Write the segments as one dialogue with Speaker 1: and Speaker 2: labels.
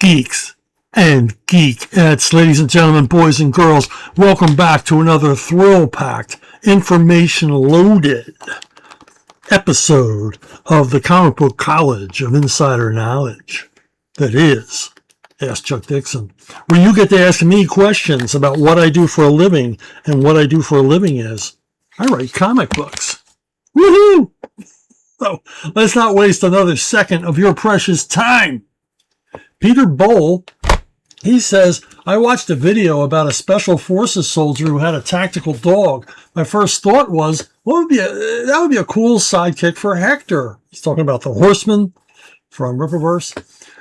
Speaker 1: geeks and geekettes, ladies and gentlemen, boys and girls, welcome back to another thrill-packed, information-loaded episode of the Comic Book College of Insider Knowledge that is Ask Chuck Dixon, where you get to ask me questions about what I do for a living, and what I do for a living is I write comic books. Woohoo! So let's not waste another second of your precious time. Peter Bowl, he says, I watched a video about a Special Forces soldier who had a tactical dog. My first thought was, that would be a cool sidekick for Hector. He's talking about the Horseman from Rippaverse.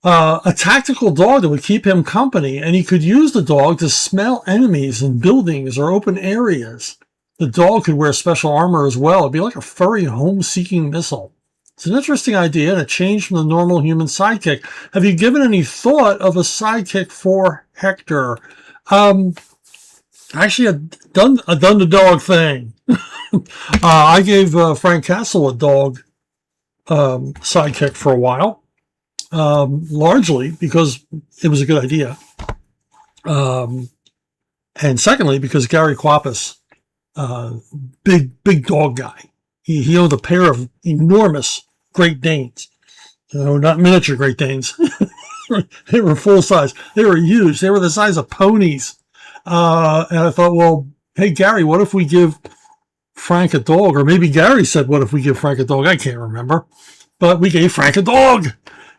Speaker 1: A tactical dog that would keep him company, and he could use the dog to smell enemies in buildings or open areas. The dog could wear special armor as well. It'd be like a furry home-seeking missile. It's an interesting idea and a change from the normal human sidekick. Have you given any thought of a sidekick for Hector? Actually, I've done the dog thing. I gave Frank Castle a dog sidekick for a while, largely because it was a good idea, and secondly because Gary Quapis, big dog guy, he owned a pair of enormous Great Danes, not miniature Great Danes. They were full size. They were huge. They were the size of ponies. And I thought, well, hey, Gary, what if we give Frank a dog? Or maybe Gary said, what if we give Frank a dog? I can't remember. But we gave Frank a dog.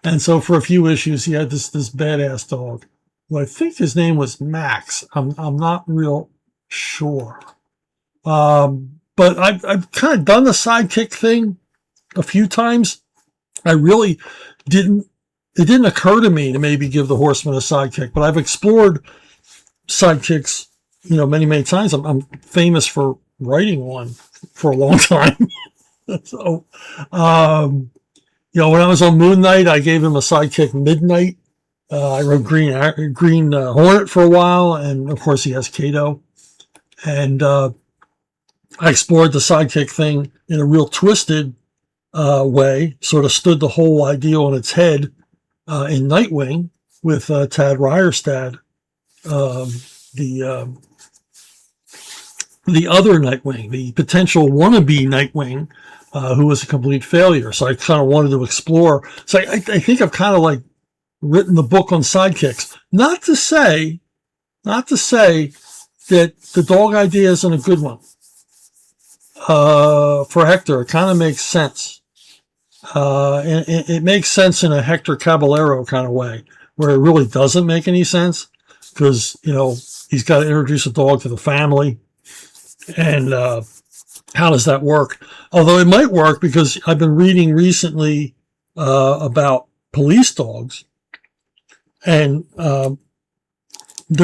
Speaker 1: And so for a few issues, he had this badass dog. Well, I think his name was Max. I'm not real sure. But I've kind of done the sidekick thing a few times. I really it didn't occur to me to maybe give the Horseman a sidekick, but I've explored sidekicks, many times. I'm famous for writing one for a long time. So, when I was on Moon Knight, I gave him a sidekick, Midnight. I wrote Green Hornet for a while, and of course he has Kato. And I explored the sidekick thing in a real twisted way, sort of stood the whole idea on its head in Nightwing with Tad Ryerstad, the other Nightwing, the potential wannabe Nightwing, who was a complete failure. So I kind of wanted to explore. So I think I've kind of like written the book on sidekicks. Not to say that the dog idea isn't a good one. For Hector, it kind of makes sense. And it makes sense in a Hector Caballero kind of way, where it really doesn't make any sense because, he's got to introduce a dog to the family. And how does that work? Although it might work because I've been reading recently about police dogs. And there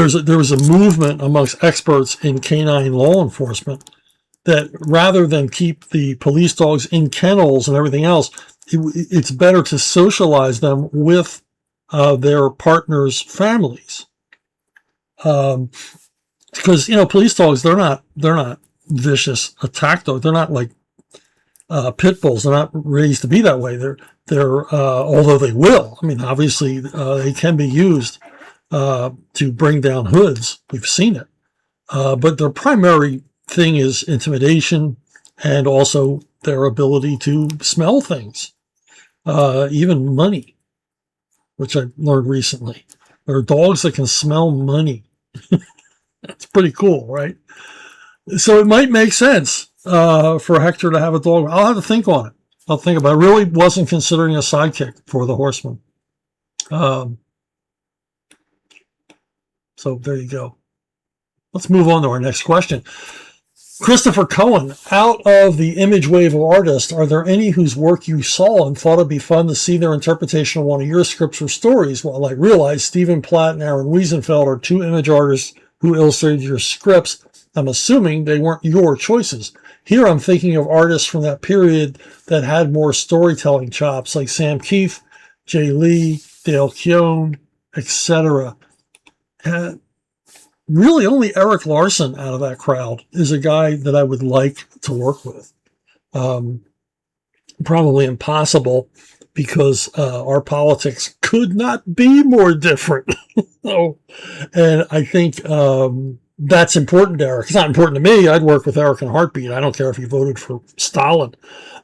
Speaker 1: was a movement amongst experts in canine law enforcement that rather than keep the police dogs in kennels and everything else, it's better to socialize them with their partners' families. Because, police dogs, they're not vicious attack dogs. They're not like pit bulls. They're not raised to be that way. They're although they will. I mean, obviously, they can be used to bring down hoods. We've seen it. But their primary thing is intimidation and also their ability to smell things, even money, which I learned recently. There are dogs that can smell money. That's pretty cool, right? So it might make sense for Hector to have a dog. I'll have to think on it. I'll think about it. I really wasn't considering a sidekick for the Horseman. So there you go. Let's move on to our next question. Christopher Cohen, out of the image wave of artists, are there any whose work you saw and thought it'd be fun to see their interpretation of one of your scripts or stories? Well, I realize Stephen Platt and Aaron Wiesenfeld are two image artists who illustrated your scripts. I'm assuming they weren't your choices. Here I'm thinking of artists from that period that had more storytelling chops, like Sam Keith, Jay Lee, Dale Keown, etc. Really only Eric Larson out of that crowd is a guy that I would like to work with. Probably impossible because our politics could not be more different. So, and I think that's important to Eric. It's not important to me. I'd work with Eric in a heartbeat. I don't care if he voted for Stalin.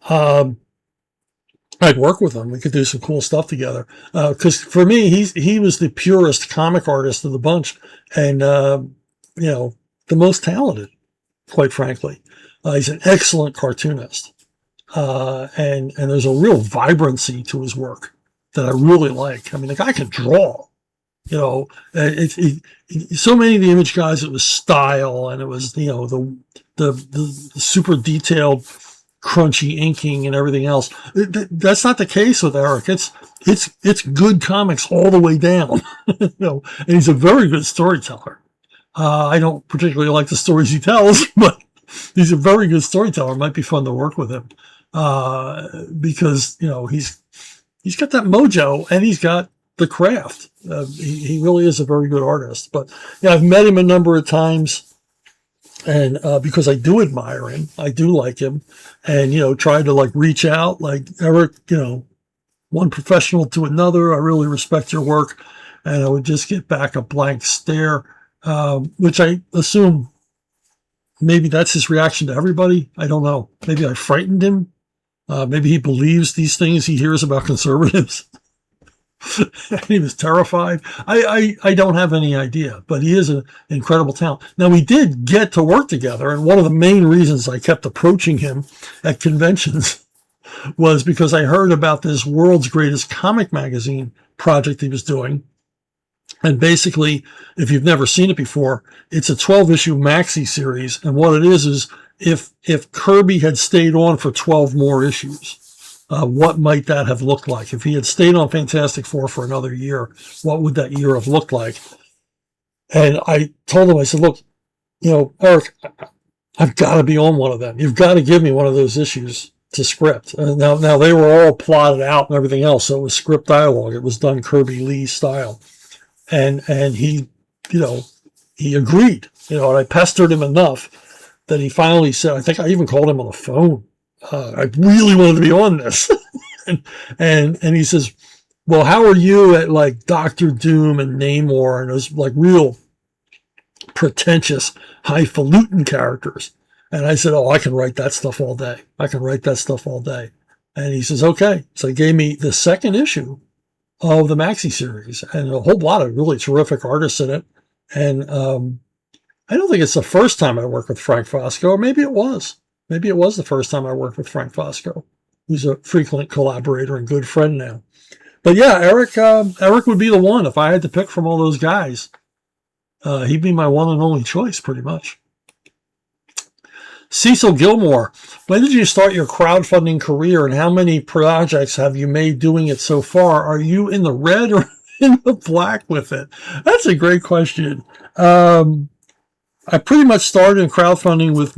Speaker 1: I'd work with him. We could do some cool stuff together. Because for me, he was the purest comic artist of the bunch, and the most talented, quite frankly. He's an excellent cartoonist, and there's a real vibrancy to his work that I really like. I mean, the guy can draw. So many of the Image guys, it was style, and it was the super detailed, crunchy inking and everything else. That's not the case with Eric. It's good comics all the way down. And he's a very good storyteller. I don't particularly like the stories he tells, but he's a very good storyteller. It might be fun to work with him because he's got that mojo and he's got the craft. He really is a very good artist. But I've met him a number of times, and because I do admire him, I do like him, and try to like reach out, like Eric, one professional to another. I really respect your work, and I would just get back a blank stare, which I assume maybe that's his reaction to everybody. I don't know. Maybe I frightened him. Maybe he believes these things he hears about conservatives. He was terrified. I don't have any idea, but he is an incredible talent. Now, we did get to work together, and one of the main reasons I kept approaching him at conventions was because I heard about this world's greatest comic magazine project he was doing. And basically, if you've never seen it before, it's a 12-issue maxi series, and what it is if Kirby had stayed on for 12 more issues, what might that have looked like? If he had stayed on Fantastic Four for another year, what would that year have looked like? And I told him, I said, look, Eric, I've got to be on one of them. You've got to give me one of those issues to script. Now they were all plotted out and everything else, so it was script dialogue. It was done Kirby Lee style. And he, he agreed, and I pestered him enough that he finally said, I think I even called him on the phone. I really wanted to be on this. and he says, well, how are you at like Doctor Doom and Namor and those like real pretentious, highfalutin characters? And I said, oh, I can write that stuff all day. And he says, okay. So he gave me the second issue of the maxi series and a whole lot of really terrific artists in it. And I don't think it's the first time I worked with Frank Fosco, or maybe it was. Maybe it was the first time I worked with Frank Fosco, who's a frequent collaborator and good friend now. But yeah, Eric would be the one. If I had to pick from all those guys, he'd be my one and only choice, pretty much. Cecil Gilmore, when did you start your crowdfunding career, and how many projects have you made doing it so far? Are you in the red or in the black with it? That's a great question. I pretty much started in crowdfunding with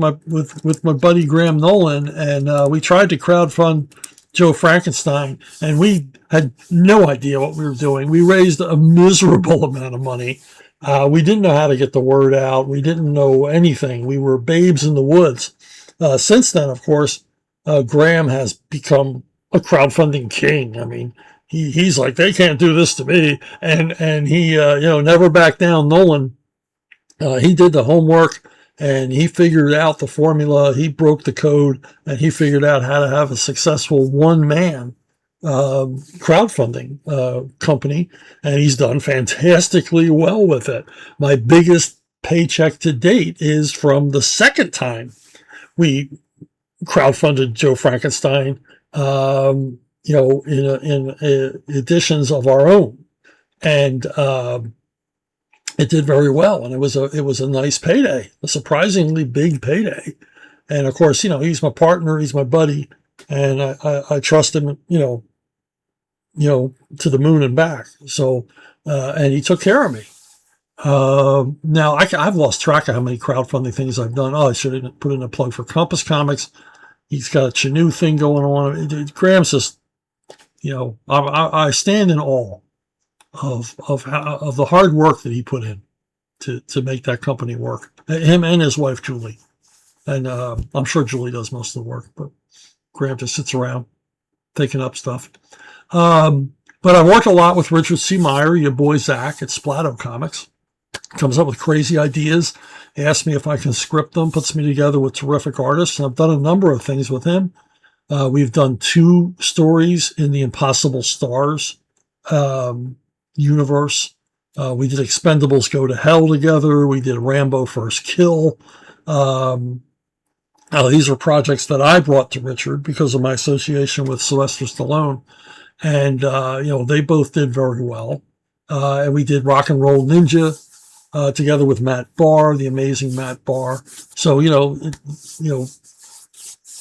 Speaker 1: my buddy Graham Nolan, and we tried to crowdfund Joe Frankenstein, and we had no idea what we were doing. We raised a miserable amount of money. We didn't know how to get the word out. We didn't know anything. We were babes in the woods. Since then, of course, Graham has become a crowdfunding king. I mean, he's like, they can't do this to me, and he never backed down. Nolan. He did the homework, and he figured out the formula. He broke the code, and he figured out how to have a successful one-man crowdfunding company, and he's done fantastically well with it. My biggest paycheck to date is from the second time we crowdfunded Joe Frankenstein, in editions of our own, and it did very well, and it was a nice payday, a surprisingly big payday. And of course, he's my partner, he's my buddy, and I trust him, to the moon and back. So, and he took care of me. Now I've lost track of how many crowdfunding things I've done. Oh, I should have put in a plug for Compass Comics. He's got a Chanu thing going on. Graham's just, I stand in awe of the hard work that he put in to make that company work. Him and his wife Julie, and I'm sure Julie does most of the work, but Graham just sits around. thinking up stuff. But I work a lot with Richard C. Meyer, your boy Zach at Splato Comics. Comes up with crazy ideas, asks me if I can script them, puts me together with terrific artists. And I've done a number of things with him. We've done 2 stories in the Impossible Stars universe. We did Expendables Go to Hell together. We did Rambo First Kill. These are projects that I brought to Richard because of my association with Sylvester Stallone. And, they both did very well. And we did Rock and Roll Ninja together with Matt Barr, the amazing Matt Barr. So,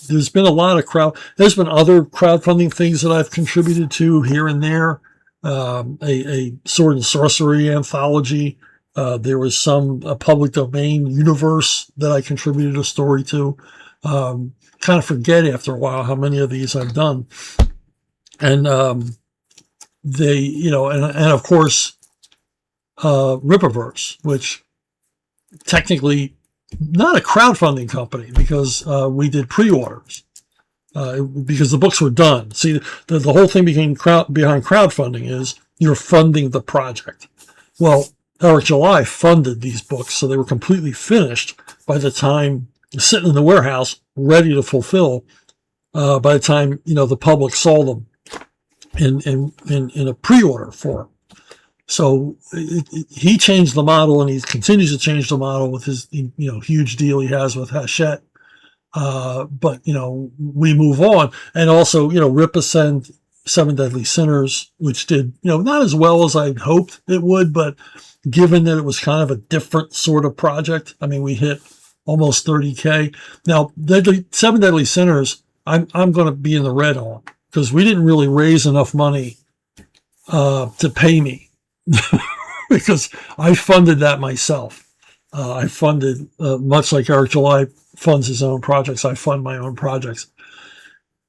Speaker 1: there's been a lot of there's been other crowdfunding things that I've contributed to here and there. A sword and sorcery anthology. There was a public domain universe that I contributed a story to. Kind of forget after a while how many of these I've done. And, and of course, Rippaverse, which technically not a crowdfunding company because we did pre-orders because the books were done. See, the whole thing behind crowdfunding is you're funding the project. Well, Eric July funded these books, so they were completely finished by the time sitting in the warehouse, ready to fulfill. By the time the public saw them in a pre-order form. So he changed the model, and he continues to change the model with his huge deal he has with Hachette. But we move on, and also Rip Ascend, 7 Deadly Sinners, which did not as well as I hoped it would, but given that it was kind of a different sort of project, I mean we hit almost 30K. Now 7 Deadly Sinners, I'm going to be in the red on because we didn't really raise enough money to pay me. Because I funded that myself. I funded, much like Eric July funds his own projects, I fund my own projects.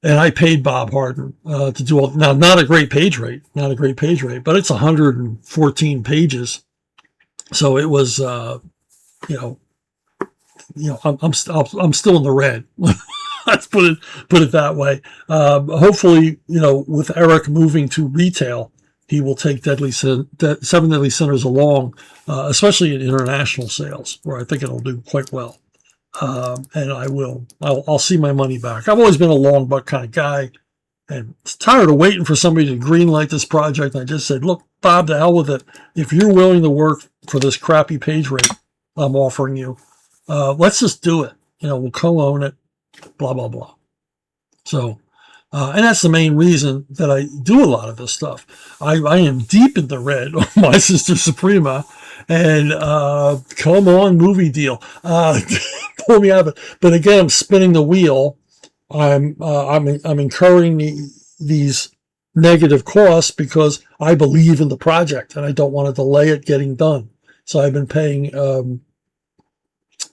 Speaker 1: And I paid Bob Harden to do all, now not a great page rate, but it's 114 pages. So it was, I'm still in the red. Let's put it that way. Hopefully, with Eric moving to retail, he will take 7 Deadly Sinners along, especially in international sales, where I think it'll do quite well. And I'll see my money back. I've always been a long buck kind of guy, and tired of waiting for somebody to greenlight this project. I just said, look, Bob, to hell with it. If you're willing to work for this crappy page rate I'm offering you, let's just do it. We'll co-own it, blah, blah, blah. So, and that's the main reason that I do a lot of this stuff. I am deep in the red on My Sister Suprema, and come on, movie deal, pull me out of it. But again, I'm spinning the wheel. I'm incurring these negative costs because I believe in the project and I don't want to delay it getting done. So I've been paying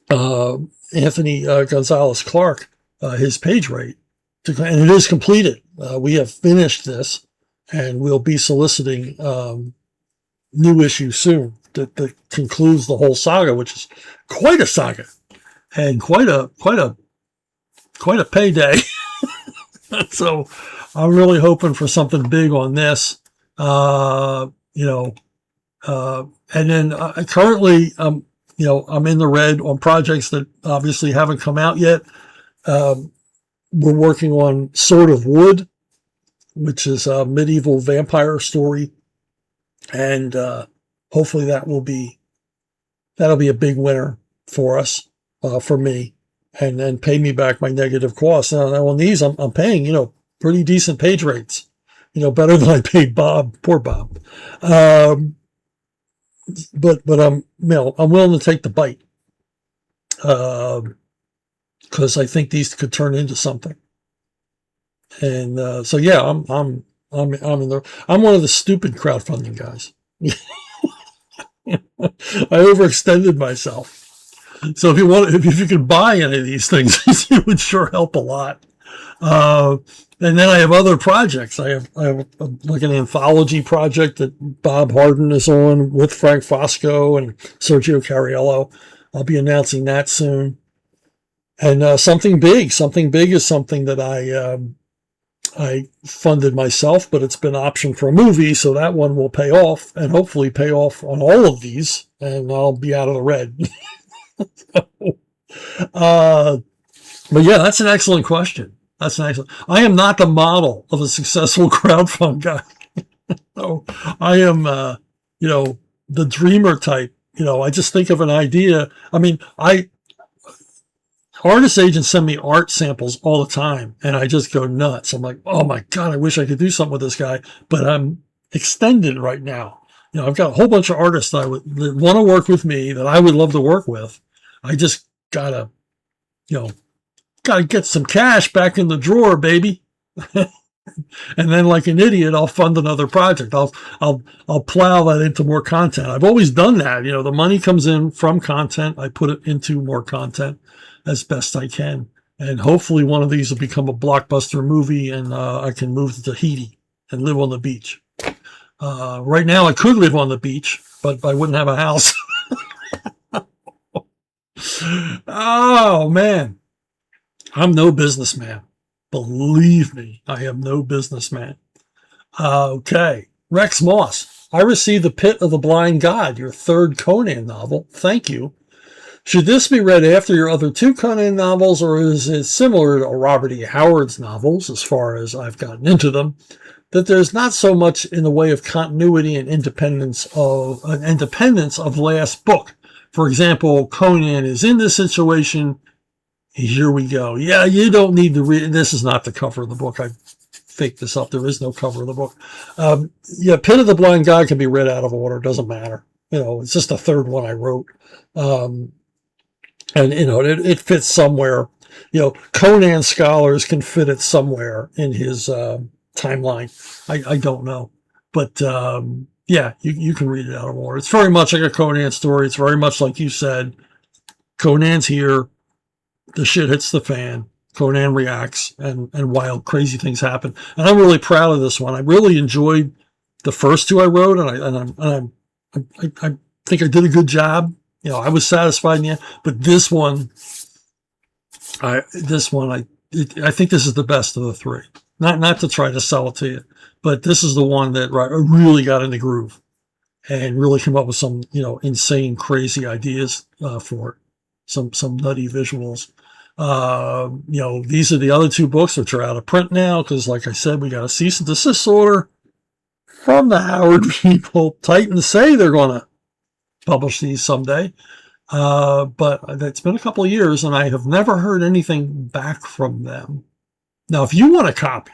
Speaker 1: Anthony Gonzalez Clark his page rate. And it is completed. We have finished this, and we'll be soliciting new issues soon that concludes the whole saga, which is quite a saga and quite a payday. So I'm really hoping for something big on this, and then currently, I'm in the red on projects that obviously haven't come out yet. We're working on Sword of Wood, which is a medieval vampire story. And hopefully that'll be a big winner for us, for me, and then pay me back my negative costs. Now on these, I'm paying, pretty decent page rates, better than I paid Bob, poor Bob. But I'm willing to take the bite. Because I think these could turn into something, and so yeah, I'm one of the stupid crowdfunding guys. I overextended myself. So if you could buy any of these things, it would sure help a lot. And then I have other projects. I have like an anthology project that Bob Harden is on with Frank Fosco and Sergio Cariello. I'll be announcing that soon. And something big is something that I funded myself, but it's been optioned for a movie, so that one will pay off, and hopefully pay off on all of these, and I'll be out of the red. uh, but yeah, that's an excellent question. That's an excellent. I am not the model of a successful crowdfund guy. So I am, the dreamer type. I just think of an idea. I mean, artist agents send me art samples all the time, and I just go nuts. I'm like, oh my God, I wish I could do something with this guy, but I'm extended right now. I've got a whole bunch of artists that want to work with me that I would love to work with. I just gotta get some cash back in the drawer, baby. And then, like an idiot, I'll fund another project. I'll plow that into more content. I've always done that. The money comes in from content. I put it into more content as best I can. And hopefully one of these will become a blockbuster movie, and I can move to Tahiti and live on the beach. Right now I could live on the beach, but I wouldn't have a house. Oh, man. I'm no businessman. Believe me, I am no businessman. Okay. Rex Moss. I received The Pit of the Blind God, your third Conan novel. Thank you. Should this be read after your other two Conan novels, or is it similar to Robert E. Howard's novels, as far as I've gotten into them, that there's not so much in the way of continuity and independence of last book? For example, Conan is in this situation. Here we go. Yeah, you don't need to read. This is not the cover of the book. I faked this up. There is no cover of the book. Pit of the Blind God can be read out of order. Doesn't matter. It's just the third one I wrote. It fits somewhere. Conan scholars can fit it somewhere in his timeline. I don't know. But you can read it out of order. It's very much like a Conan story. It's very much like you said. Conan's here. The shit hits the fan. Conan reacts, and wild, crazy things happen. And I'm really proud of this one. I really enjoyed the first two I wrote, and I think I did a good job. I was satisfied in the end. But this one, I think this is the best of the three. Not to try to sell it to you, but this is the one that really got in the groove and really came up with some, insane, crazy ideas for it. Some nutty visuals. These are the other two books, which are out of print now, because like I said, we got a cease and desist order from the Howard people. Titan say they're going to publish these someday. But it's been a couple of years, and I have never heard anything back from them. Now, if you want a copy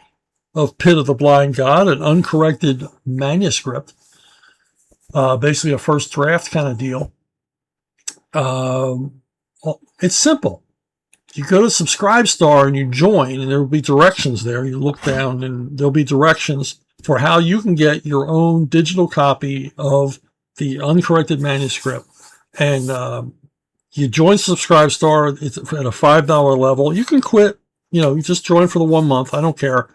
Speaker 1: of Pit of the Blind God, an uncorrected manuscript, basically a first draft kind of deal, it's simple. You go to Subscribestar and you join, and there will be directions there. You look down, and there'll be directions for how you can get your own digital copy of the uncorrected manuscript. And you join Subscribestar. It's at a $5 level. You can quit. You just join for the 1 month. I don't care.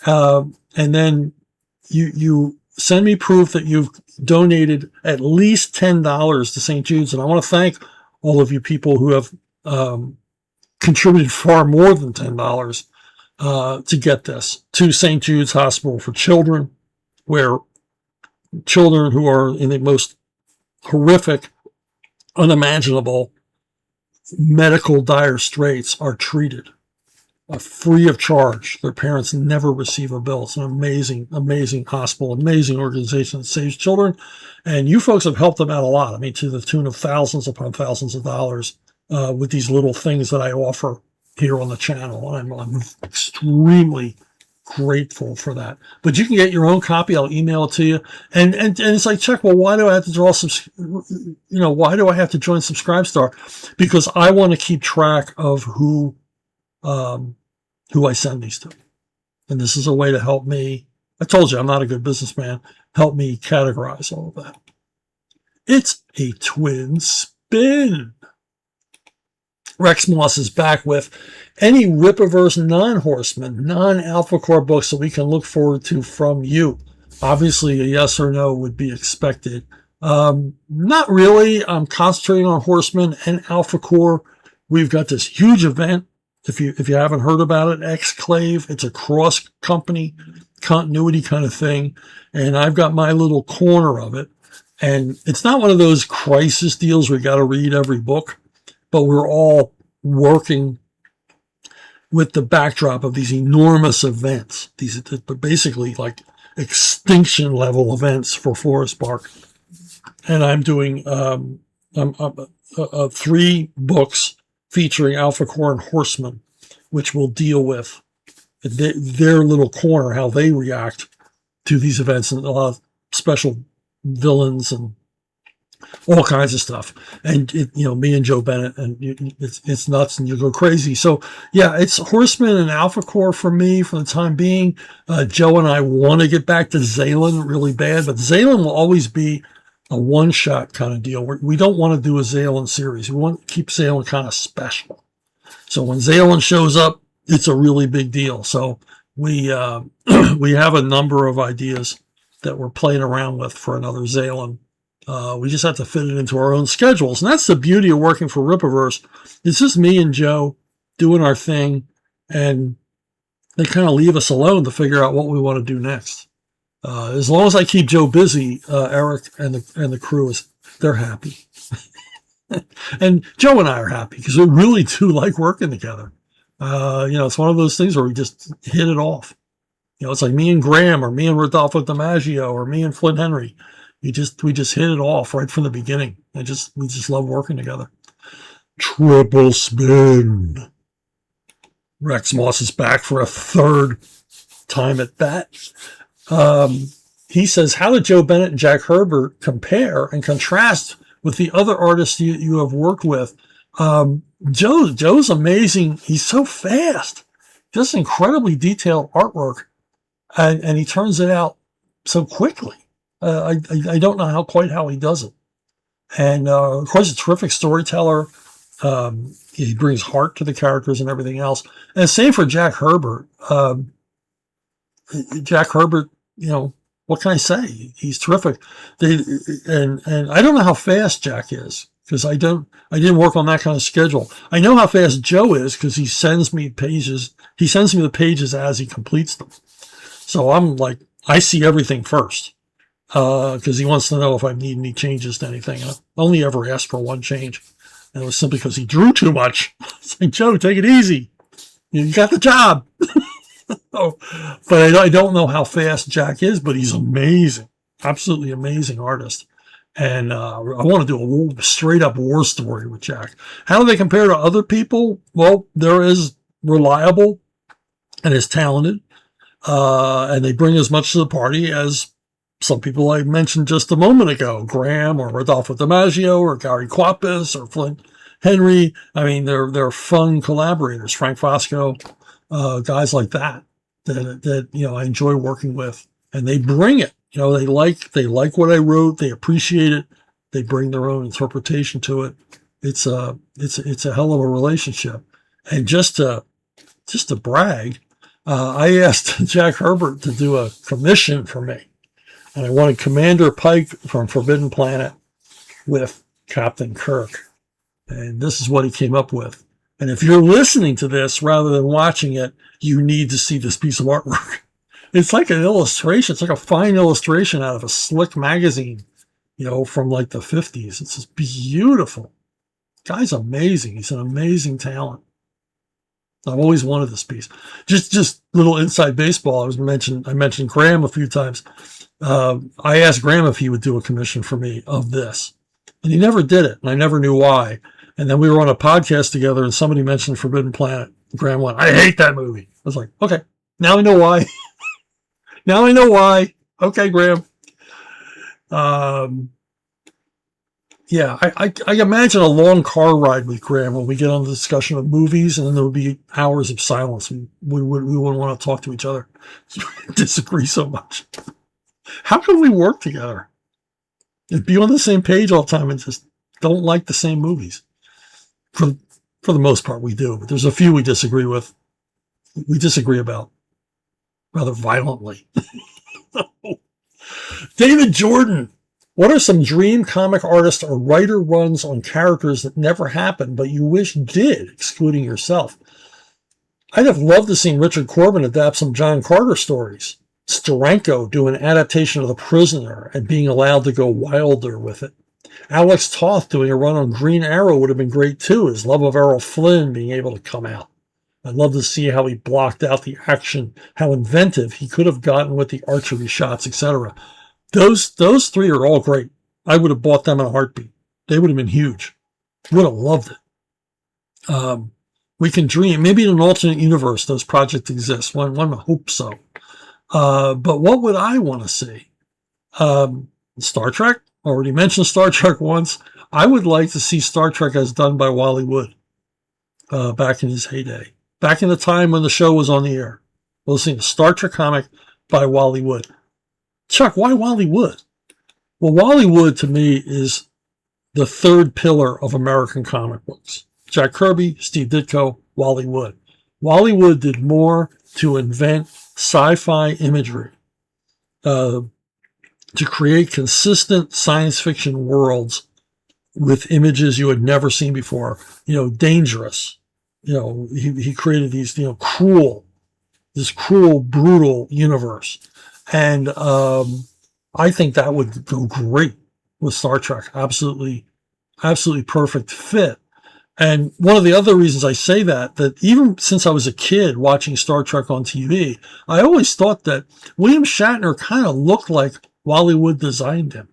Speaker 1: And then you send me proof that you've donated at least $10 to St. Jude's. And I want to thank all of you people who have contributed far more than $10 to get this to St. Jude's Hospital for Children, where children who are in the most horrific, unimaginable medical dire straits are treated free of charge. Their parents never receive a bill. It's an amazing, amazing hospital, amazing organization that saves children. And you folks have helped them out a lot. I mean, to the tune of thousands upon thousands of dollars with these little things that I offer here on the channel. And I'm extremely grateful for that. But you can get your own copy. I'll email it to you. And it's like, Chuck, well, why do I have to why do I have to join Subscribestar? Because I want to keep track of who I send these to. And this is a way to help me. I told you I'm not a good businessman. Help me categorize all of that. It's a twin spin. Rex Moss is back with any Rippaverse non-Horseman, non-Alpha Core books that we can look forward to from you. Obviously, a yes or no would be expected. Not really. I'm concentrating on Horseman and Alpha Core. We've got this huge event if you haven't heard about it, Exclave. It's a cross company continuity kind of thing, and I've got my little corner of it. And it's not one of those crisis deals where you got to read every book, but we're all working with the backdrop of these enormous events. These are basically like extinction level events for Forest Park. And I'm doing 3 books featuring Alpha Core Horsemen, which will deal with their little corner, how they react to these events, and a lot of special villains and all kinds of stuff. And me and Joe Bennett, and it's nuts, and you go crazy. So yeah, it's Horsemen and Alpha Core for me for the time being. Joe and I want to get back to Zaylan really bad, but Zaylan will always be a one-shot kind of deal. We don't want to do a Zaylan series. We want to keep Zaylan kind of special. So when Zaylan shows up, it's a really big deal. So we we have a number of ideas that we're playing around with for another Zaylan. We just have to fit it into our own schedules. And that's the beauty of working for Rippaverse. It's just me and Joe doing our thing, and they kind of leave us alone to figure out what we want to do next. As long as I keep Joe busy, Eric and the crew they're happy. And Joe and I are happy because we really do like working together. It's one of those things where we just hit it off. It's like me and Graham, or me and Rodolfo DiMaggio, or me and Flint Henry. We just hit it off right from the beginning. We just love working together. Triple spin. Rex Moss is back for a 3rd time at bat. He says, how did Joe Bennett and Jack Herbert compare and contrast with the other artists you have worked with? Joe's amazing. He's so fast. Just incredibly detailed artwork. And he turns it out so quickly. I don't know quite how he does it. And of course, a terrific storyteller. He brings heart to the characters and everything else. And same for Jack Herbert. Jack Herbert, what can I say? He's terrific. And I don't know how fast Jack is, because I didn't work on that kind of schedule. I know how fast Joe is because he sends me pages. He sends me the pages as he completes them. So I'm like, I see everything first, because he wants to know if I need any changes to anything. I only ever asked for 1 change, and it was simply because he drew too much. It's like, Joe, take it easy. You got the job. But I don't know how fast Jack is, but he's amazing. Absolutely amazing artist. And I want to do a straight up war story with Jack. How do they compare to other people? Well, they're as reliable and as talented. And they bring as much to the party as some people I mentioned just a moment ago, Graham or Rodolfo DiMaggio or Gary Quapis or Flint Henry. I mean, they're fun collaborators. Frank Fosco, guys like that I enjoy working with, and they bring it. They like what I wrote. They appreciate it. They bring their own interpretation to it. It's a hell of a relationship. And just to brag, I asked Jack Herbert to do a commission for me, and I wanted Commander Pike from Forbidden Planet with Captain Kirk. And this is what he came up with. And if you're listening to this rather than watching it, you need to see this piece of artwork. It's like an illustration. It's like a fine illustration out of a slick magazine, from like the 50s. It's just beautiful. Guy's amazing. He's an amazing talent. I've always wanted this piece. Just little inside baseball. I mentioned Graham a few times. I asked Graham if he would do a commission for me of this, and he never did it, and I never knew why. And then we were on a podcast together, and somebody mentioned Forbidden Planet. Graham went, "I hate that movie." I was like, "Okay, now I know why." Now I know why. Okay, Graham. Yeah, I imagine a long car ride with Graham when we get on the discussion of movies, and then there would be hours of silence. We wouldn't want to talk to each other. Disagree so much. How can we work together and be on the same page all the time and just don't like the same movies? For the most part, we do. But there's a few we disagree with. We disagree about rather violently. David Jordan. What are some dream comic artist or writer runs on characters that never happened but you wish did, excluding yourself? I'd have loved to see Richard Corbin adapt some John Carter stories. Steranko do an adaptation of The Prisoner and being allowed to go wilder with it. Alex Toth doing a run on Green Arrow would have been great too. His love of Errol Flynn being able to come out. I'd love to see how he blocked out the action, how inventive he could have gotten with the archery shots, etc. Those three are all great. I would have bought them in a heartbeat. They would have been huge. Would have loved it. We can dream. Maybe in an alternate universe, those projects exist. One hopes so. But what would I want to see? Star Trek. Already mentioned Star Trek once. I would like to see Star Trek as done by Wally Wood back in his heyday. Back in the time when the show was on the air. We'll see a Star Trek comic by Wally Wood. Chuck, why Wally Wood? Well, Wally Wood to me is the third pillar of American comic books. Jack Kirby, Steve Ditko, Wally Wood. Wally Wood did more to invent sci-fi imagery, to create consistent science fiction worlds with images you had never seen before. Dangerous. He created these, this cruel, brutal universe. And I think that would go great with Star Trek. Absolutely perfect fit. And one of the other reasons I say that even since I was a kid watching Star Trek on TV, I always thought that William Shatner kind of looked like Wally Wood designed him.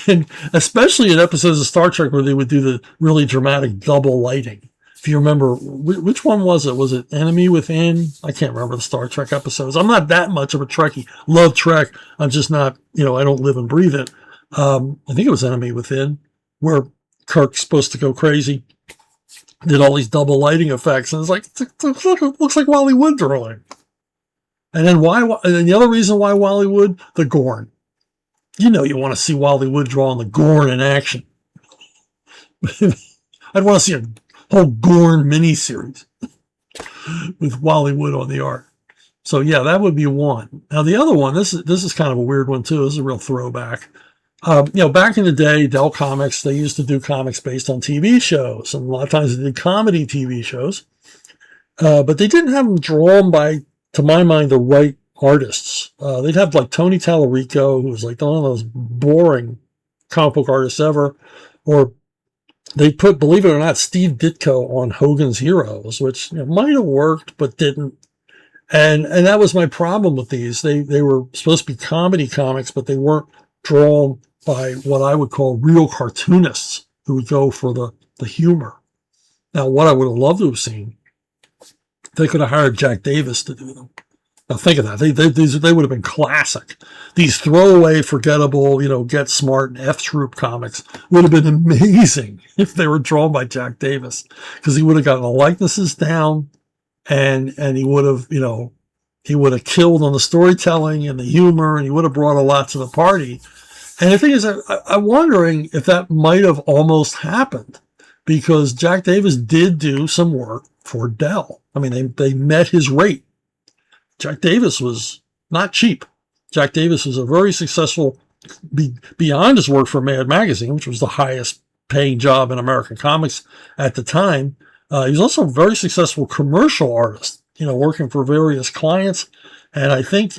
Speaker 1: And especially in episodes of Star Trek where they would do the really dramatic double lighting. If you remember, which one was it? Was it Enemy Within? I can't remember the Star Trek episodes. I'm not that much of a Trekkie. Love Trek. I'm just not, I don't live and breathe it. I think it was Enemy Within, where Kirk's supposed to go crazy, did all these double lighting effects, and it's like, it looks like Wally Wood drawing. And then and the other reason why Wally Wood, the Gorn. You want to see Wally Wood drawing the Gorn in action. I'd want to see a whole Gorn miniseries with Wally Wood on the art. So yeah, that would be one. Now the other one, this is kind of a weird one too. This is a real throwback. Back in the day, Dell Comics, they used to do comics based on TV shows, and a lot of times they did comedy TV shows, but they didn't have them drawn by, to my mind, the right artists. They'd have like Tony Tallarico, who was like one of those boring comic book artists ever, or they put, believe it or not, Steve Ditko on Hogan's Heroes, which might have worked but didn't. And that was my problem with these. They were supposed to be comedy comics, but they weren't drawn by what I would call real cartoonists who would go for the humor. Now, what I would have loved to have seen, they could have hired Jack Davis to do them. Now think of that. They would have been classic. These throwaway, forgettable, Get Smart and F Troop comics would have been amazing if they were drawn by Jack Davis, because he would have gotten the likenesses down, and he would have, he would have killed on the storytelling and the humor, and he would have brought a lot to the party. And the thing is, I'm wondering if that might have almost happened, because Jack Davis did do some work for Dell. I mean, they met his rate. Jack Davis was not cheap. Jack Davis was a very successful, beyond his work for Mad Magazine, which was the highest paying job in American comics at the time. He was also a very successful commercial artist, working for various clients. And I think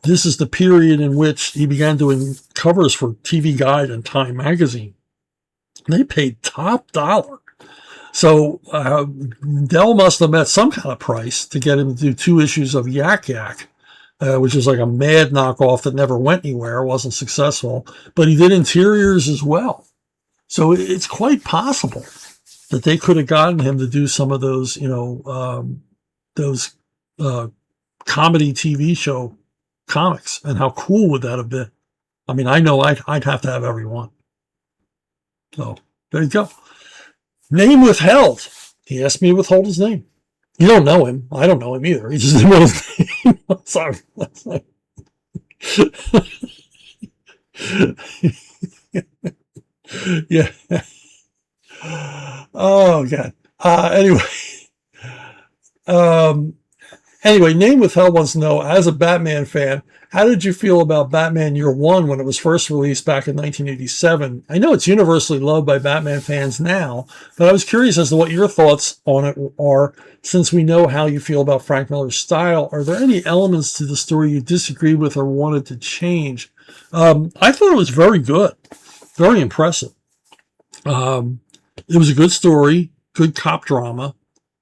Speaker 1: this is the period in which he began doing covers for TV Guide and Time Magazine. They paid top dollar. So Dell must have met some kind of price to get him to do 2 issues of Yak Yak, which is like a mad knockoff that never went anywhere, wasn't successful. But he did interiors as well. So it's quite possible that they could have gotten him to do some of those, comedy TV show comics. And how cool would that have been? I mean, I know I'd have to have every one. So there you go. Name withheld. He asked me to withhold his name. You don't know him. I don't know him either. He just didn't know his name. Sorry. Yeah. Oh, God. Anyway. Anyway, Name Withheld wants to know, as a Batman fan, how did you feel about Batman Year One when it was first released back in 1987? I know it's universally loved by Batman fans now, but I was curious as to what your thoughts on it are, since we know how you feel about Frank Miller's style. Are there any elements to the story you disagreed with or wanted to change? I thought it was very good, very impressive. It was a good story, good cop drama.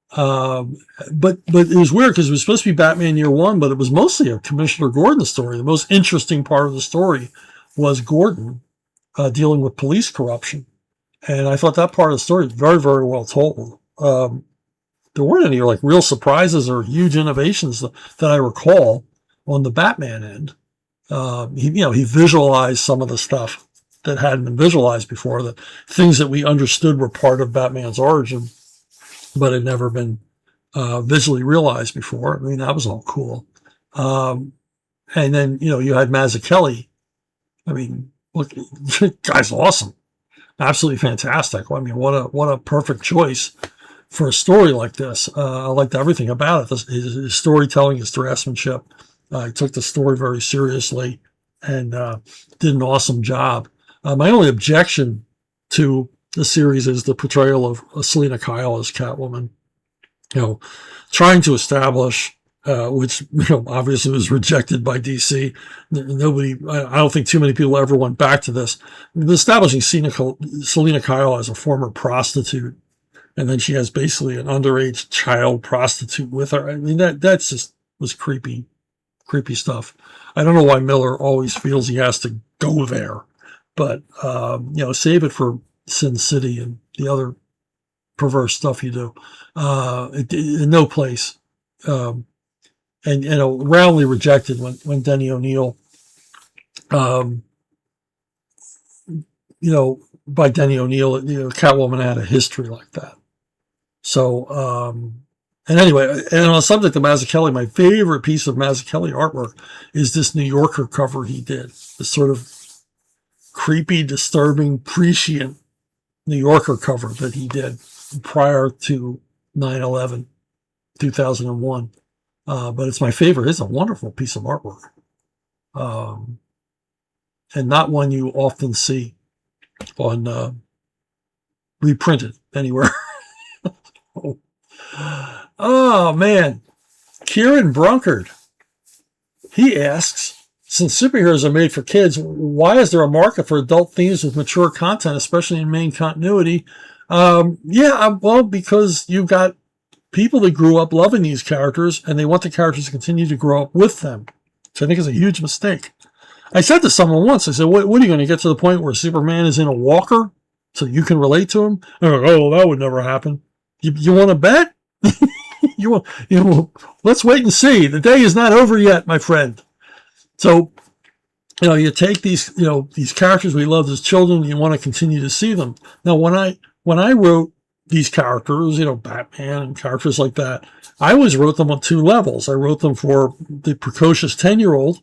Speaker 1: But it was weird because it was supposed to be Batman Year One, but it was mostly a Commissioner Gordon story. The most interesting part of the story was Gordon dealing with police corruption, and I thought that part of the story was very, very well told. There weren't any like real surprises or huge innovations that I recall on the Batman end. He visualized some of the stuff that hadn't been visualized before, the things that we understood were part of Batman's origin, but had never been visually realized before. I mean, that was all cool. And then, you had Mazzucchelli. I mean, look, guy's awesome. Absolutely fantastic. I mean, what a perfect choice for a story like this. I liked everything about it. His storytelling, his draftsmanship. He took the story very seriously and did an awesome job. My only objection to the series is the portrayal of Selina Kyle as Catwoman. Trying to establish, which obviously was rejected by DC. Nobody, I don't think too many people ever went back to this. Establishing Selina Kyle as a former prostitute, and then she has basically an underage child prostitute with her. I mean, that's just was creepy stuff. I don't know why Miller always feels he has to go there, but save it for Sin City and the other perverse stuff you do. In no place. And roundly rejected when Denny O'Neil, by Denny O'Neil, Catwoman had a history like that. So, and anyway, and on the subject of Mazzucchelli, my favorite piece of Mazzucchelli artwork is this New Yorker cover he did. This sort of creepy, disturbing, prescient New Yorker cover that he did prior to 9/11, 2001. But it's my favorite. It's a wonderful piece of artwork. And not one you often see on reprinted anywhere. Oh, man. Kieran Brunkard. He asks, since superheroes are made for kids, why is there a market for adult themes with mature content, especially in main continuity? Well, because you've got people that grew up loving these characters, and they want the characters to continue to grow up with them. So I think it's a huge mistake. I said to someone once, I said, what are you going to get to the point where Superman is in a walker so you can relate to him? And they're like, oh, that would never happen. You want to bet? Let's wait and see. The day is not over yet, my friend. So, you take these characters we loved as children, and you want to continue to see them. Now, when I wrote these characters, Batman and characters like that, I always wrote them on two levels. I wrote them for the precocious 10-year-old,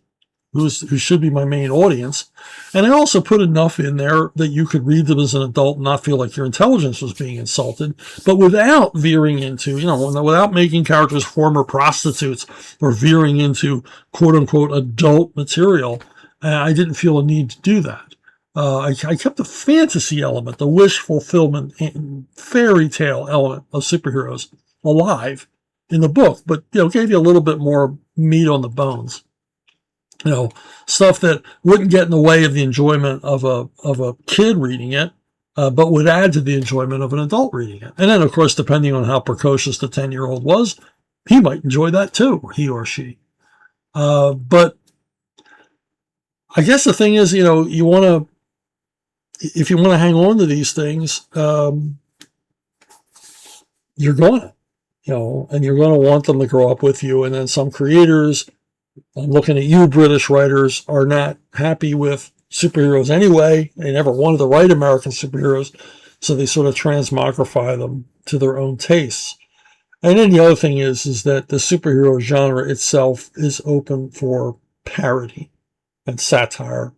Speaker 1: who should be my main audience. And I also put enough in there that you could read them as an adult and not feel like your intelligence was being insulted, but without veering into, without making characters former prostitutes or veering into quote unquote adult material. I didn't feel a need to do that. I kept the fantasy element, the wish fulfillment and fairy tale element of superheroes alive in the book, but, gave you a little bit more meat on the bones. Stuff that wouldn't get in the way of the enjoyment of a kid reading it, but would add to the enjoyment of an adult reading it. And then, of course, depending on how precocious the 10-year-old was, he might enjoy that too, he or she. But I guess the thing is, if you want to hang on to these things, you're going to, and you're going to want them to grow up with you. And then some creators, I'm looking at you, British writers, are not happy with superheroes anyway. They never wanted to write American superheroes, so they sort of transmogrify them to their own tastes. And then the other thing is that the superhero genre itself is open for parody and satire,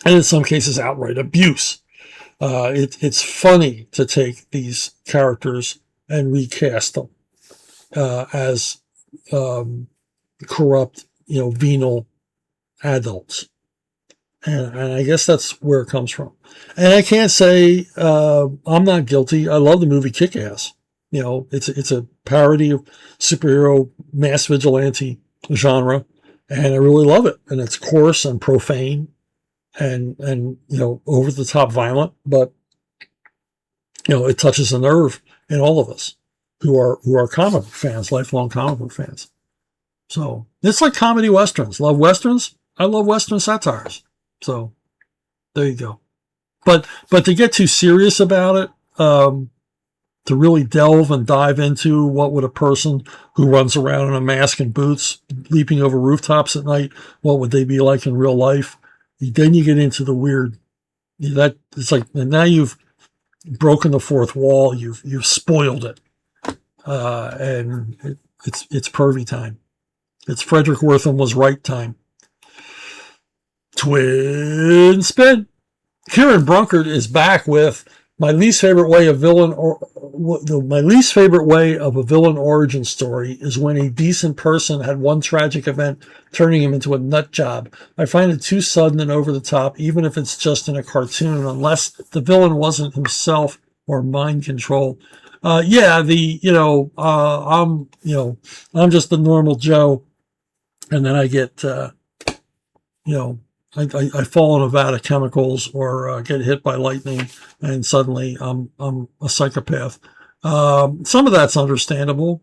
Speaker 1: and in some cases outright abuse. It's funny to take these characters and recast them as corrupt, venal adults. And I guess that's where it comes from. And I can't say I'm not guilty. I love the movie Kick-Ass. It's a parody of superhero mass vigilante genre, and I really love it. And it's coarse and profane, and over the top violent, but it touches a nerve in all of us who are comic book fans, lifelong comic book fans. So it's like comedy westerns. Love westerns. I love western satires. So there you go. But to get too serious about it, to really delve and dive into what would a person who runs around in a mask and boots, leaping over rooftops at night, what would they be like in real life? Then you get into the weird. That it's like, and now you've broken the fourth wall. You've spoiled it, and it's pervy time. It's Frederick Wortham was right time. Twin spin. Kieran Brunkard is back with my least favorite way of my least favorite way of a villain origin story is when a decent person had one tragic event turning him into a nut job. I find it too sudden and over the top, even if it's just in a cartoon, unless the villain wasn't himself or mind control. I'm just the normal Joe, and then I get I fall in a vat of chemicals or get hit by lightning, and suddenly I'm a psychopath. Some of that's understandable.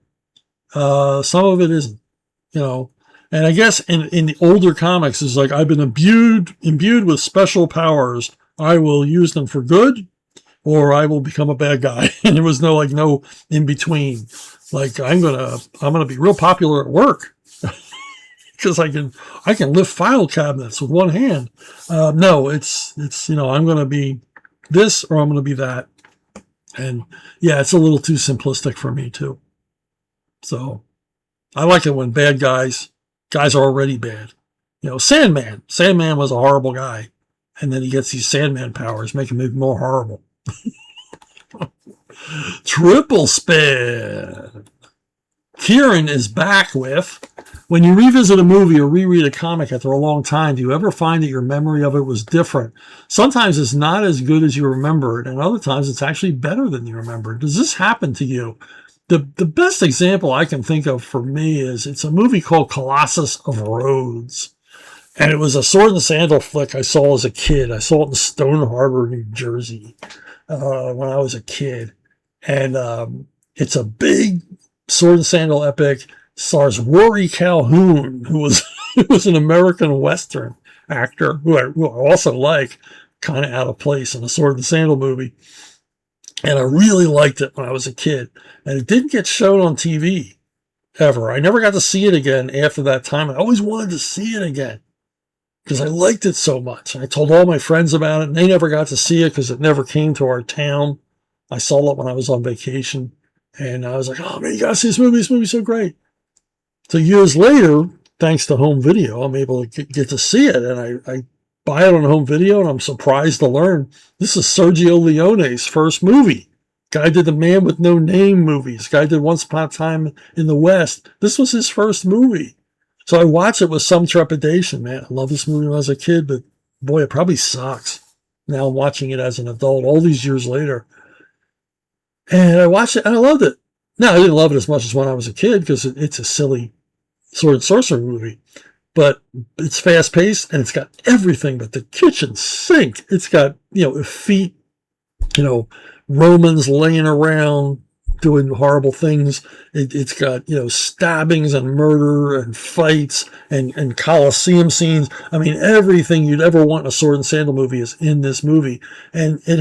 Speaker 1: Some of it isn't, And I guess in the older comics, it's like I've been imbued with special powers. I will use them for good, or I will become a bad guy. And there was no in between. Like I'm gonna be real popular at work. Because I can lift file cabinets with one hand. No, it's I'm going to be this or I'm going to be that. And yeah, it's a little too simplistic for me too. So I like it when bad guys are already bad. Sandman was a horrible guy. And then he gets these Sandman powers, making him even more horrible. Triple spin. Kieran is back with, when you revisit a movie or reread a comic after a long time, do you ever find that your memory of it was different? Sometimes it's not as good as you remember it, and other times it's actually better than you remember. Does this happen to you? The best example I can think of for me is it's a movie called Colossus of Rhodes. And it was a sword and sandal flick I saw as a kid. I saw it in Stone Harbor, New Jersey, when I was a kid. And it's a big sword and sandal epic. Stars Rory Calhoun, who was an American Western actor who I also like, kind of out of place in a sword and sandal movie. And I really liked it when I was a kid. And it didn't get shown on TV ever. I never got to see it again after that time. I always wanted to see it again because I liked it so much. I told all my friends about it, and they never got to see it because it never came to our town. I saw it when I was on vacation. And I was like, oh, man, you got to see this movie. This movie's so great. So years later, thanks to home video, I'm able to get to see it. And I buy it on home video, and I'm surprised to learn this is Sergio Leone's first movie. Guy did the Man with No Name movies. Guy did Once Upon a Time in the West. This was his first movie. So I watched it with some trepidation, man. I love this movie when I was a kid, but boy, it probably sucks. Now I'm watching it as an adult all these years later. And I watched it and I loved it. Now, I didn't love it as much as when I was a kid because it's a silly sword and sorcery movie. But it's fast paced and it's got everything but the kitchen sink. It's got, effete, Romans laying around doing horrible things. It's got, stabbings and murder and fights and Colosseum scenes. I mean, everything you'd ever want in a sword and sandal movie is in this movie. And it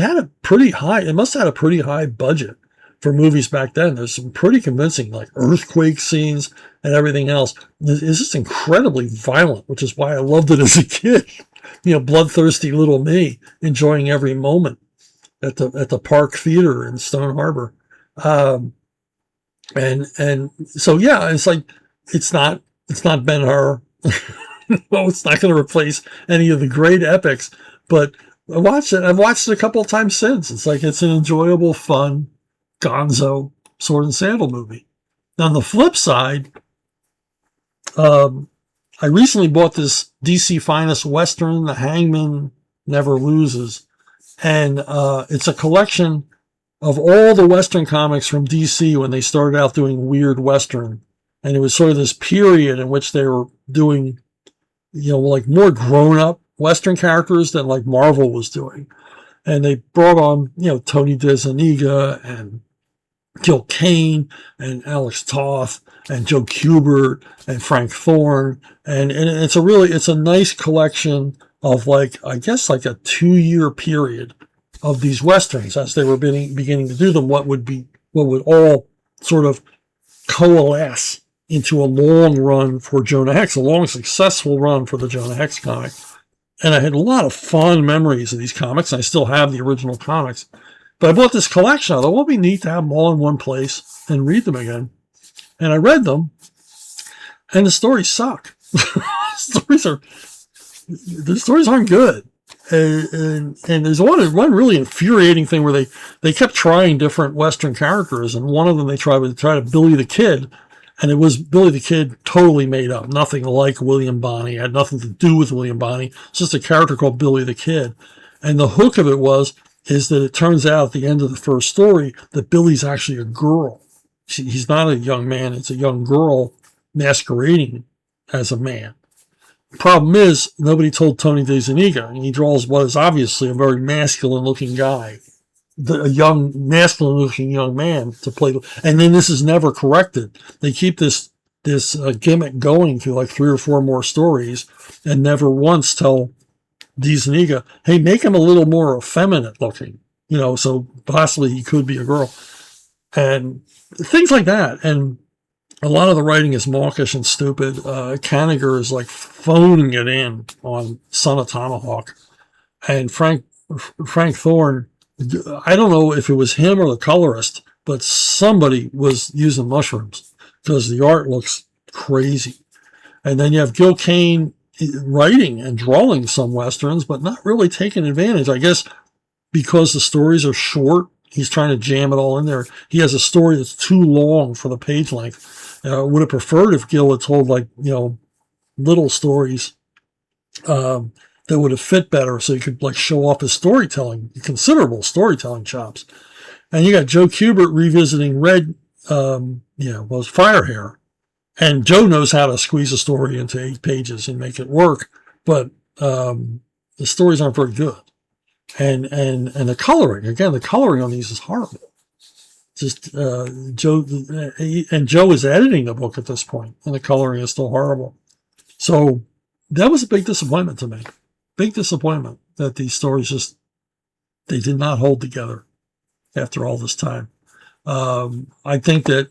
Speaker 1: must have had a pretty high budget for movies back then. There's some pretty convincing, like earthquake scenes and everything else. It's just incredibly violent, which is why I loved it as a kid. Bloodthirsty little me enjoying every moment at the Park Theater in Stone Harbor. And so, yeah, it's like, it's not Ben-Hur. No, it's not going to replace any of the great epics, but I've watched it a couple of times since. It's like, it's an enjoyable, fun, gonzo sword and sandal movie. Now, on the flip side, I recently bought this DC Finest Western, The Hangman Never Loses. And it's a collection of all the Western comics from DC when they started out doing weird Western. And it was sort of this period in which they were doing, like more grown-up Western characters than like Marvel was doing. And they brought on, Tony DeZuniga and Gil Kane and Alex Toth and Joe Kubert and Frank Thorne. And it's a nice collection of I guess a 2-year period of these Westerns as they were beginning to do them, what would all sort of coalesce into a long run for Jonah Hex, a long successful run for the Jonah Hex comic. And I had a lot of fond memories of these comics. I still have the original comics. But I bought this collection. I thought, well, it'd be neat to have them all in one place and read them again. And I read them, and the stories suck. The stories aren't good. And there's one really infuriating thing where they kept trying different Western characters, and one of them they tried to Billy the Kid, and it was Billy the Kid totally made up, nothing like William Bonney, had nothing to do with William Bonney. It's just a character called Billy the Kid, and the hook of it is that it turns out at the end of the first story that Billy's actually a girl. He's not a young man; it's a young girl masquerading as a man. The problem is, nobody told Tony DeZuniga, and he draws what is obviously a very masculine-looking guy, a young, masculine-looking young man to play. And then this is never corrected. They keep this gimmick going through 3 or 4 more stories, and never once tell DeZuniga, hey, make him a little more effeminate-looking, so possibly he could be a girl, and things like that. And a lot of the writing is mawkish and stupid. Kanigher is phoning it in on Son of Tomahawk. And Frank Thorne, I don't know if it was him or the colorist, but somebody was using mushrooms because the art looks crazy. And then you have Gil Kane writing and drawing some Westerns, but not really taking advantage. I guess because the stories are short, he's trying to jam it all in there. He has a story that's too long for the page length. Would have preferred if Gil had told little stories that would have fit better, so he could show off his storytelling, considerable storytelling chops. And you got Joe Kubert revisiting Red, Firehair, and Joe knows how to squeeze a story into 8 pages and make it work, but the stories aren't very good. And the coloring on these is horrible. Just Joe is editing the book at this point, and the coloring is still horrible. So that was a big disappointment to me. Big disappointment that these stories they did not hold together after all this time. I think that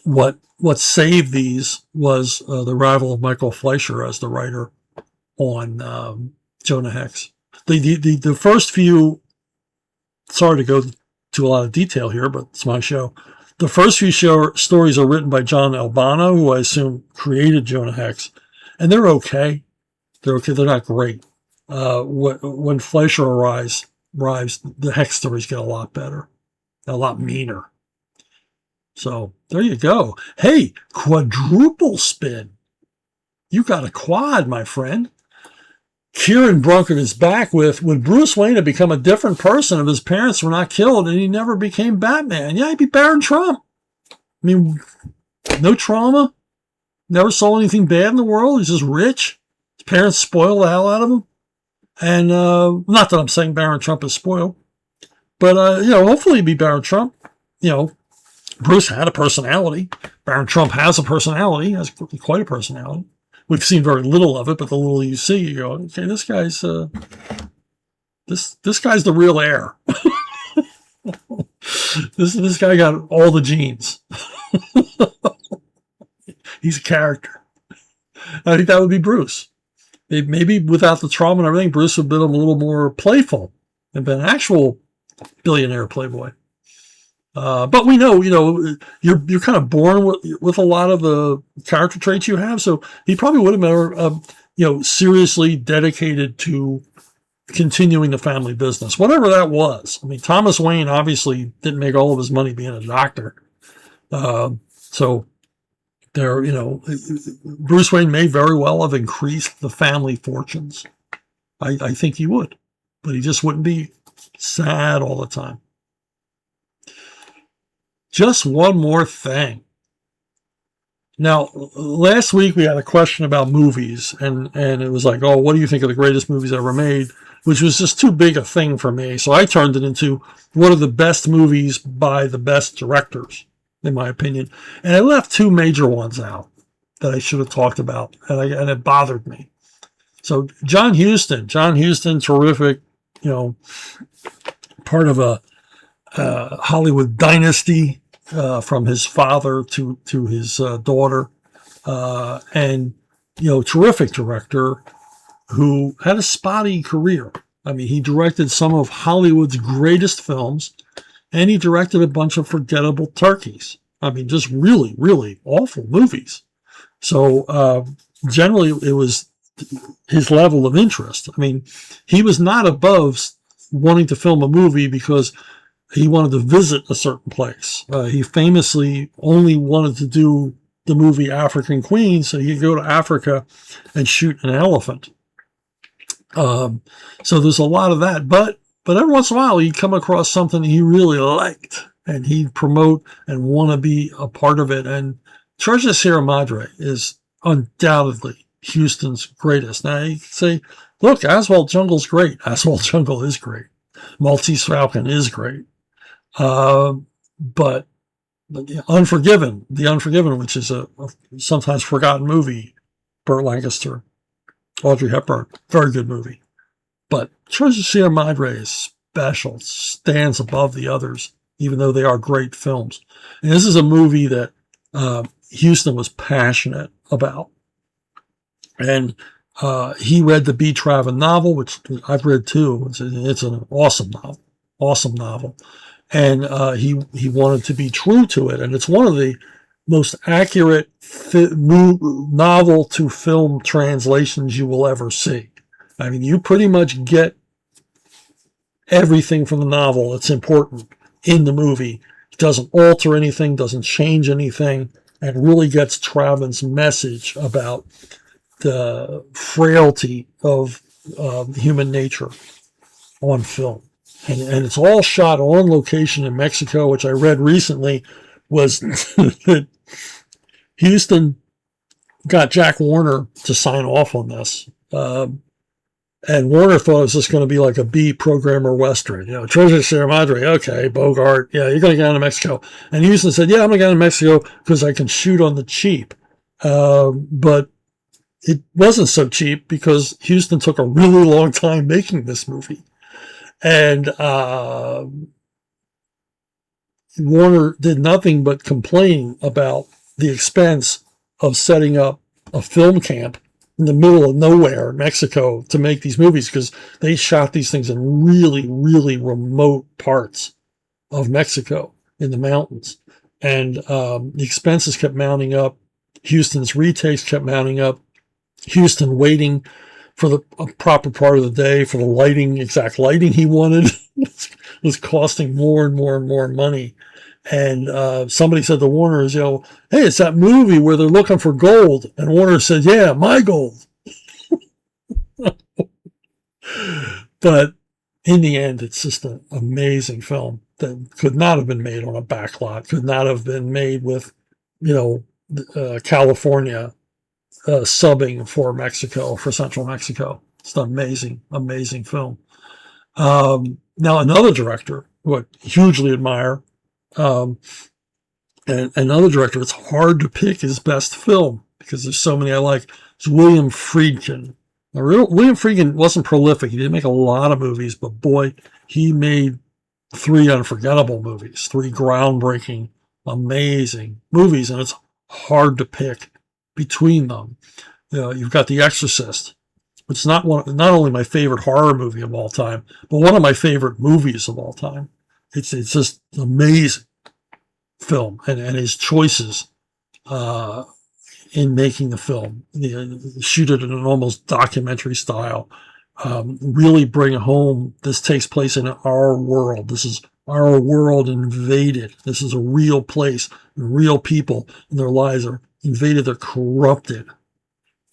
Speaker 1: what saved these was the arrival of Michael Fleischer as the writer on Jonah Hex. The first few. Sorry to go to a lot of detail here, but it's my show. The first few stories are written by John Albano, who I assume created Jonah Hex, and they're okay. They're okay. They're not great. When Fleischer arrives, the Hex stories get a lot better, a lot meaner. So there you go. Hey, quadruple spin. You got a quad, my friend. Kieran Brunkert is back with, would Bruce Wayne have become a different person if his parents were not killed and he never became Batman? Yeah, he'd be Baron Trump. I mean, no trauma. Never saw anything bad in the world. He's just rich. His parents spoiled the hell out of him. And not that I'm saying Baron Trump is spoiled, but, hopefully he'd be Baron Trump. Bruce had a personality. Baron Trump has a personality, has quite a personality. We've seen very little of it, but the little you see, you go, okay, this guy's this guy's the real heir. this guy got all the genes. He's a character. I think that would be Bruce. Maybe without the trauma and everything, Bruce would have been a little more playful and been an actual billionaire playboy. But we know, you're kind of born with a lot of the character traits you have. So he probably would have been, seriously dedicated to continuing the family business, whatever that was. I mean, Thomas Wayne obviously didn't make all of his money being a doctor. So There, Bruce Wayne may very well have increased the family fortunes. I think he would, but he just wouldn't be sad all the time. Just one more thing. Now, last week we had a question about movies, and it was like, oh, what do you think of the greatest movies ever made? Which was just too big a thing for me. So I turned it into, what are the best movies by the best directors, in my opinion? And I left two major ones out that I should have talked about, and it bothered me. So John Huston, terrific, part of a Hollywood dynasty, from his father to his daughter, and terrific director who had a spotty career. I mean, he directed some of Hollywood's greatest films, and he directed a bunch of forgettable turkeys. I mean, just really, really awful movies. So generally, it was his level of interest. I mean, he was not above wanting to film a movie because he wanted to visit a certain place. He famously only wanted to do the movie African Queen so he could go to Africa and shoot an elephant. So there's a lot of that. But every once in a while, he'd come across something he really liked, and he'd promote and want to be a part of it. And Treasure de Sierra Madre is undoubtedly Huston's greatest. Now, you can say, look, Aswald Jungle's great. Aswald Jungle is great. Maltese Falcon is great. But the Unforgiven, which is a sometimes forgotten movie, Burt Lancaster, Audrey Hepburn, very good movie. But Treasure de Sierra Madre is special, stands above the others, even though they are great films. And this is a movie that Huston was passionate about. And he read the B. Traven novel, which I've read too. It's an awesome novel. And he wanted to be true to it. And it's one of the most accurate novel to film translations you will ever see. I mean, you pretty much get everything from the novel that's important in the movie. It doesn't alter anything, doesn't change anything, and really gets Traven's message about the frailty of human nature on film. And it's all shot on location in Mexico, which I read recently was that Huston got Jack Warner to sign off on this. And Warner thought it was just going to be like a B programmer Western. Treasure de Sierra Madre, okay, Bogart, yeah, you're going to get out of Mexico. And Huston said, yeah, I'm going to get out of Mexico because I can shoot on the cheap. But it wasn't so cheap because Huston took a really long time making this movie. And Warner did nothing but complain about the expense of setting up a film camp in the middle of nowhere, Mexico, to make these movies, because they shot these things in really, really remote parts of Mexico in the mountains. And the expenses kept mounting up. Huston's retakes kept mounting up. Huston waiting for the proper part of the day for the exact lighting he wanted was costing more and more and more money. And somebody said to Warner, hey, it's that movie where they're looking for gold. And Warner said, yeah, my gold. But in the end, it's just an amazing film that could not have been made on a backlot, could not have been made with, California subbing for Mexico, for Central Mexico. It's an amazing, amazing film. Now, another director who I hugely admire, and another director it's hard to pick his best film because there's so many I like, is William Friedkin. Now, William Friedkin wasn't prolific. He didn't make a lot of movies, but boy, he made 3 unforgettable movies, 3 groundbreaking, amazing movies, and it's hard to pick between them. You've got The Exorcist, which is not only my favorite horror movie of all time, but one of my favorite movies of all time. It's just an amazing film, and his choices in making the film, shoot it in an almost documentary style, really bring home, this takes place in our world. This is our world invaded. This is a real place, real people, and their lives are invaded. They're corrupted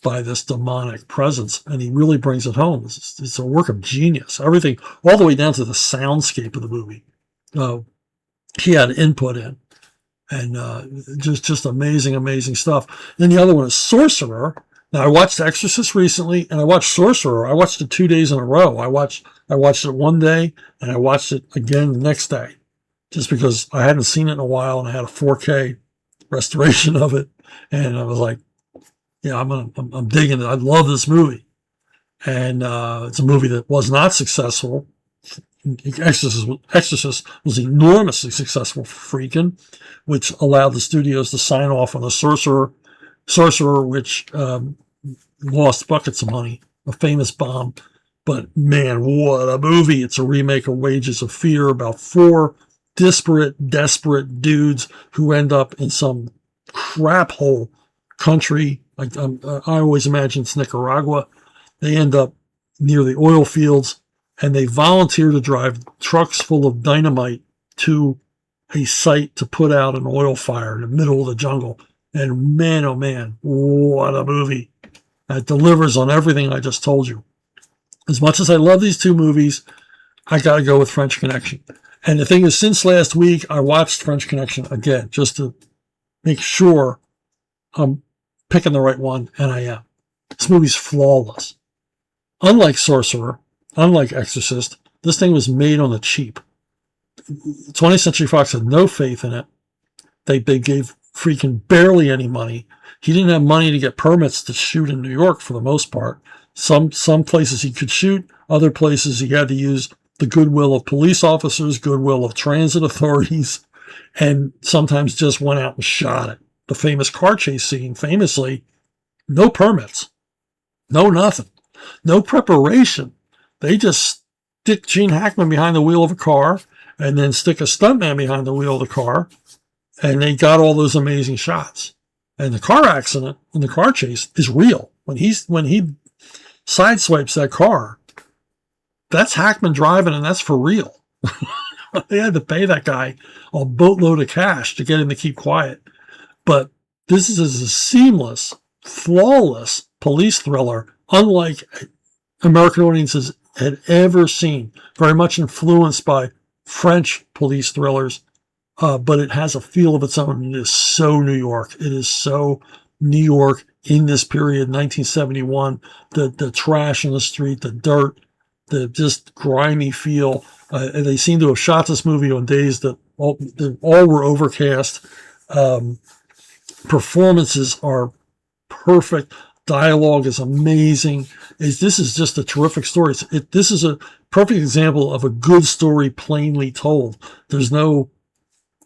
Speaker 1: by this demonic presence, and he really brings it home. It's a work of genius. Everything, all the way down to the soundscape of the movie, he had input in, and just amazing stuff. Then the other one is Sorcerer. Now, I watched Exorcist recently, and I watched Sorcerer. I watched it 2 days in a row. I watched it one day, and I watched it again the next day, just because I hadn't seen it in a while, and I had a 4K restoration of it, and I was like, yeah, I'm digging it. I love this movie. And it's a movie that was not successful. Exorcist was enormously successful for Friedkin, which allowed the studios to sign off on the Sorcerer, which lost buckets of money, a famous bomb. But man, what a movie. It's a remake of Wages of Fear about 4 disparate, desperate dudes who end up in some crap hole country. Like I always imagine it's Nicaragua. They end up near the oil fields, and they volunteer to drive trucks full of dynamite to a site to put out an oil fire in the middle of the jungle. And man, oh man, what a movie. It delivers on everything I just told you. As much as I love these two movies, I got to go with French Connection. And the thing is, since last week, I watched French Connection again, just to make sure I'm picking the right one, and I am. This movie's flawless. Unlike Sorcerer, unlike Exorcist, this thing was made on the cheap. 20th Century Fox had no faith in it. They gave Friedkin barely any money. He didn't have money to get permits to shoot in New York for the most part. Some places he could shoot, other places he had to use the goodwill of police officers, goodwill of transit authorities, and sometimes just went out and shot it. The famous car chase scene, famously, no permits, no nothing, no preparation. They just stick Gene Hackman behind the wheel of a car and then stick a stuntman behind the wheel of the car, and they got all those amazing shots. And the car accident and the car chase is real. When he sideswipes that car, that's Hackman driving, and that's for real. They had to pay that guy a boatload of cash to get him to keep quiet. But this is a seamless, flawless police thriller, unlike American audiences had ever seen. Very much influenced by French police thrillers, but it has a feel of its own. It is so New York. It is so New York in this period, 1971. The trash in the street, the dirt, the just grimy feel. They seem to have shot this movie on days that all were overcast. Performances are perfect. Dialogue is amazing. This is just a terrific story. This is a perfect example of a good story plainly told. There's no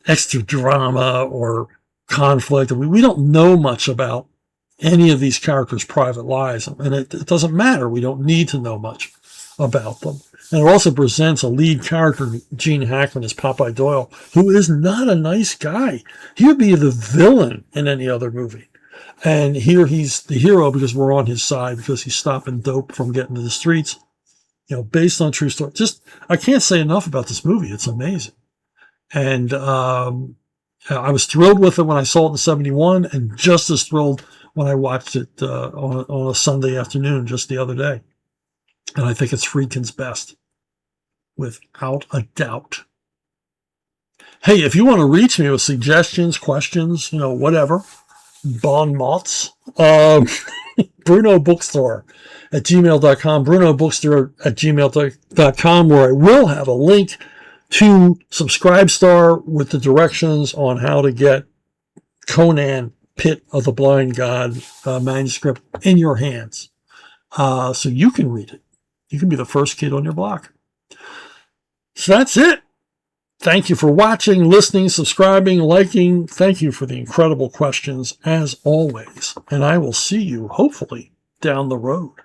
Speaker 1: extra drama or conflict. We don't know much about any of these characters' private lives, and it doesn't matter. We don't need to know much about them. And it also presents a lead character, Gene Hackman, as Popeye Doyle, who is not a nice guy. He would be the villain in any other movie. And here he's the hero because we're on his side, because he's stopping dope from getting to the streets. Based on true story. I can't say enough about this movie. It's amazing. And I was thrilled with it when I saw it in '71, and just as thrilled when I watched it on a Sunday afternoon just the other day. And I think it's Friedkin's best, without a doubt. Hey, if you want to reach me with suggestions, questions, whatever, bon mots, Bruno Bookstore at gmail.com, Bruno Bookstore at gmail.com, where I will have a link to Subscribestar with the directions on how to get Conan, Pit of the Blind God manuscript in your hands, so you can read it. You can be the first kid on your block. So that's it. Thank you for watching, listening, subscribing, liking. Thank you for the incredible questions, as always. And I will see you, hopefully, down the road.